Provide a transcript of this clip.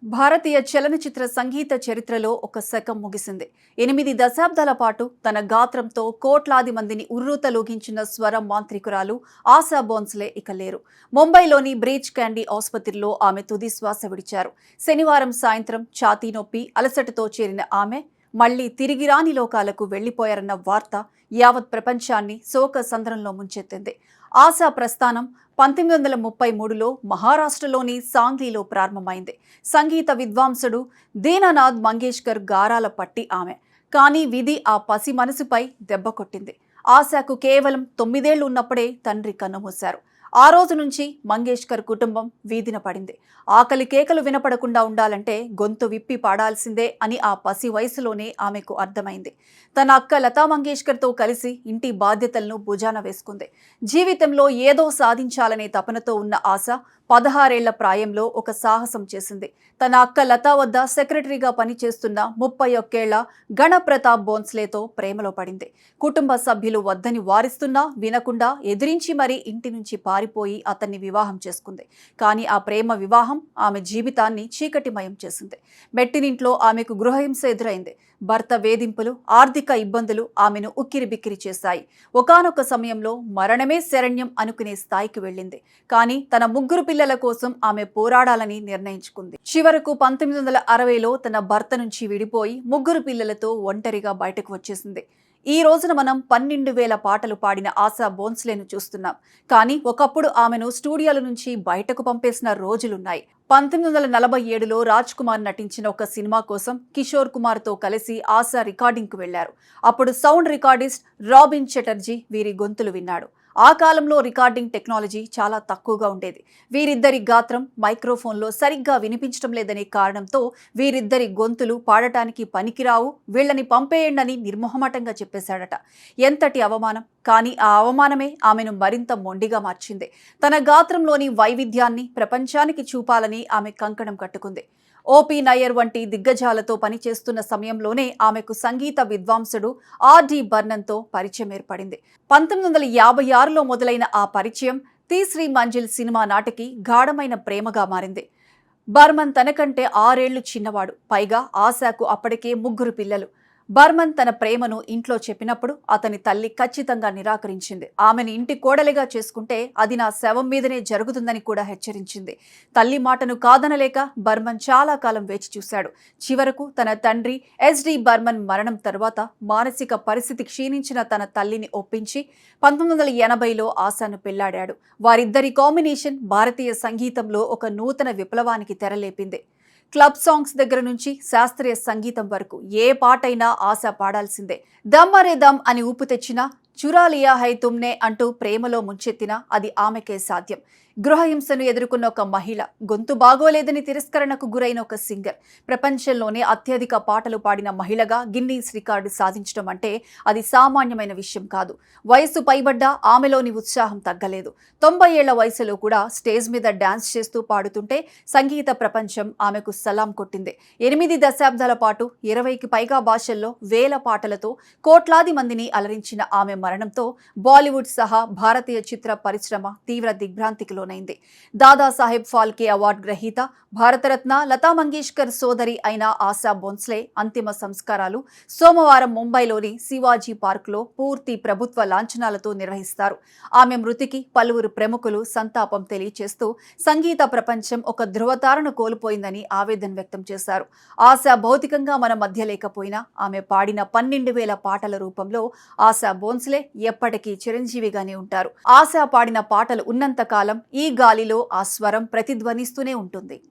భారతీయ చలనచిత్ర సంగీత చరిత్రలో ఒక శకం ముగిసింది. 8 దశాబ్దాల పాటు తన గాత్రంతో కోట్లాది మందిని ఉర్రూతలూగించిన స్వరం మాంత్రికురాలు ఆశా భోంస్లే ఇక లేరు. ముంబైలోని బ్రీచ్ క్యాండీ ఆసుపత్రిలో ఆమె తుది శ్వాస విడిచారు. శనివారం సాయంత్రం ఛాతీ నొప్పి, అలసటతో చేరిన ఆమె మళ్లీ తిరిగి రాని లోకాలకు వెళ్లిపోయారన్న వార్త యావత్ ప్రపంచాన్ని శోక సంద్రంలో ముంచెత్తింది. ఆశా ప్రస్థానం 1933లో మహారాష్ట్రలోని సాంగ్లీలో ప్రారంభమైంది. సంగీత విద్వాంసుడు దీనానాథ్ మంగేష్కర్ గారాల పట్టి ఆమె. కానీ విధి ఆ పసి మనసుపై దెబ్బ కొట్టింది. ఆశాకు కేవలం 9 ఏళ్లు ఉన్నప్పుడే తండ్రి కన్నుమూశారు. ఆ రోజు నుంచి మంగేష్కర్ కుటుంబం వీధిన పడింది. ఆకలి కేకలు వినపడకుండా ఉండాలంటే గొంతు విప్పి పాడాల్సిందే అని ఆ పసి వయసులోనే ఆమెకు అర్థమైంది. తన అక్క లతా మంగేష్కర్తో కలిసి ఇంటి బాధ్యతలను భుజాన వేసుకుంది. జీవితంలో ఏదో సాధించాలనే తపనతో ఉన్న ఆశ 16 ఏళ్ల ప్రాయంలో ఒక సాహసం చేసింది. తన అక్క లతా వద్ద సెక్రటరీగా పనిచేస్తున్న 31 ఏళ్ల గణప్రతాప్ భోంస్లేతో ప్రేమలో పడింది. కుటుంబ సభ్యులు వద్దని వారిస్తున్నా వినకుండా ఎదిరించి మరీ ఇంటి నుంచి పారిపోయి అతన్ని వివాహం చేసుకుంది. కానీ ఆ ప్రేమ వివాహం ఆమె జీవితాన్ని చీకటిమయం చేసింది. మెట్టినింట్లో ఆమెకు గృహహింస ఎదురైంది. భర్త వేధింపులు, ఆర్థిక ఇబ్బందులు ఆమెను ఉక్కిరిబిక్కిరి చేశాయి. ఒకానొక సమయంలో మరణమే శరణ్యం అనుకునే స్థాయికి వెళ్ళింది. కానీ తన 3 పిల్లల కోసం ఆమె పోరాడాలని నిర్ణయించుకుంది. చివరకు 1960లో తన భర్త నుంచి విడిపోయి 3 పిల్లలతో ఒంటరిగా బయటకు వచ్చేసింది. ఈ రోజున మనం 12,000 పాటలు పాడిన ఆశా భోంస్లేను చూస్తున్నాం. కానీ ఒకప్పుడు ఆమెను స్టూడియోల నుంచి బయటకు పంపేసిన రోజులున్నాయి. 1947లో రాజ్ కుమార్ నటించిన ఒక సినిమా కోసం కిషోర్ కుమార్తో కలిసి ఆశా రికార్డింగ్కు వెళ్లారు. అప్పుడు సౌండ్ రికార్డిస్ట్ రాబిన్ చటర్జీ వీరి గొంతులు విన్నాడు. ఆ కాలంలో రికార్డింగ్ టెక్నాలజీ చాలా తక్కువగా ఉండేది. వీరిద్దరి గాత్రం మైక్రోఫోన్లో సరిగ్గా వినిపించడం లేదనే కారణంతో వీరిద్దరి గొంతులు పాడటానికి పనికిరావు, వీళ్లని పంపేయండని నిర్మోహమాటంగా చెప్పేశాడట. ఎంతటి అవమానం! కానీ ఆ అవమానమే ఆమెను మరింత మొండిగా మార్చింది. తన గాత్రంలోని వైవిధ్యాన్ని ప్రపంచానికి చూపాలని ఆమె కంకణం కట్టుకుంది. ఓపీ నయ్యర్ వంటి దిగ్గజాలతో పనిచేస్తున్న సమయంలోనే ఆమెకు సంగీత విద్వాంసుడు ఆర్.డి. బర్మన్తో పరిచయం ఏర్పడింది. 1956లో మొదలైన ఆ పరిచయం తీస్రీ మంజిల్ సినిమా నాటికి గాఢమైన ప్రేమగా మారింది. బర్మన్ తనకంటే 6 ఏళ్లు చిన్నవాడు. పైగా ఆశాకు అప్పటికే 3 పిల్లలు. బర్మన్ తన ప్రేమను ఇంట్లో చెప్పినప్పుడు అతని తల్లి ఖచ్చితంగా నిరాకరించింది. ఆమెను ఇంటి కోడలిగా చేసుకుంటే అది నా శవం మీదనే జరుగుతుందని కూడా హెచ్చరించింది. తల్లి మాటను కాదనలేక బర్మన్ చాలా కాలం వేచి చూశాడు. చివరకు తన తండ్రి ఎస్.డి. బర్మన్ మరణం తర్వాత మానసిక పరిస్థితి క్షీణించిన తన తల్లిని ఒప్పించి 1980లో ఆశాను పెళ్లాడాడు. వారిద్దరి కాంబినేషన్ భారతీయ సంగీతంలో ఒక నూతన విప్లవానికి తెరలేపింది. క్లబ్ సాంగ్స్ దగ్గర నుంచి శాస్త్రీయ సంగీతం వరకు ఏ పాటైనా ఆశ పాడాల్సిందే. దమ్ అరే దమ్ అని ఊపు తెచ్చినా, చురా లియా హై తుమ్నే అంటూ ప్రేమలో ముంచెత్తినా అది ఆమెకే సాధ్యం. గృహహింసను ఎదుర్కొన్న ఒక మహిళ, గొంతు బాగోలేదని తిరస్కరణకు గురైన ఒక సింగర్, ప్రపంచంలోనే అత్యధిక పాటలు పాడిన మహిళగా గిన్నీస్ రికార్డు సాధించడం అంటే అది సామాన్యమైన విషయం కాదు. వయసు పైబడ్డా ఆమెలోని ఉత్సాహం తగ్గలేదు. 90 ఏళ్ల వయసులో కూడా స్టేజ్ మీద డాన్స్ చేస్తూ పాడుతుంటే సంగీత ప్రపంచం ఆమెకు సలాం కొట్టింది. 8 దశాబ్దాల పాటు 20కి పైగా భాషల్లో వేల పాటలతో కోట్లాది మందిని అలరించిన ఆమె మరణంతో బాలీవుడ్ సహా భారతీయ చిత్ర పరిశ్రమ తీవ్ర దిగ్భ్రాంతికి లోనైంది. దాదాసాహెబ్ ఫాల్కే అవార్డు గ్రహీత, భారతరత్న లతా మంగేష్కర్ సోదరి అయిన ఆశా భోంస్లే అంతిమ సంస్కారాలు సోమవారం ముంబైలోని శివాజీ పార్కులో పూర్తి ప్రభుత్వ లాంఛనాలతో నిర్వహిస్తారు. ఆమె మృతికి పలువురు ప్రముఖులు సంతాపం తెలియచేస్తూ సంగీత ప్రపంచం ఒక ధృవతారను కోల్పోయిందని ఆవేదన వ్యక్తం చేశారు. ఆశా భౌతికంగా మన మధ్య లేకపోయినా ఆమె పాడిన 12,000 పాటల రూపంలో ఆశా భోంస్లే ఎప్పటికీ చిరంజీవిగానే ఉంటారు. ఆశా పాడిన పాటలు ఉన్నంత కాలం ఈ గాలిలో ఆ స్వరం ప్రతిధ్వనిస్తూనే ఉంటుంది.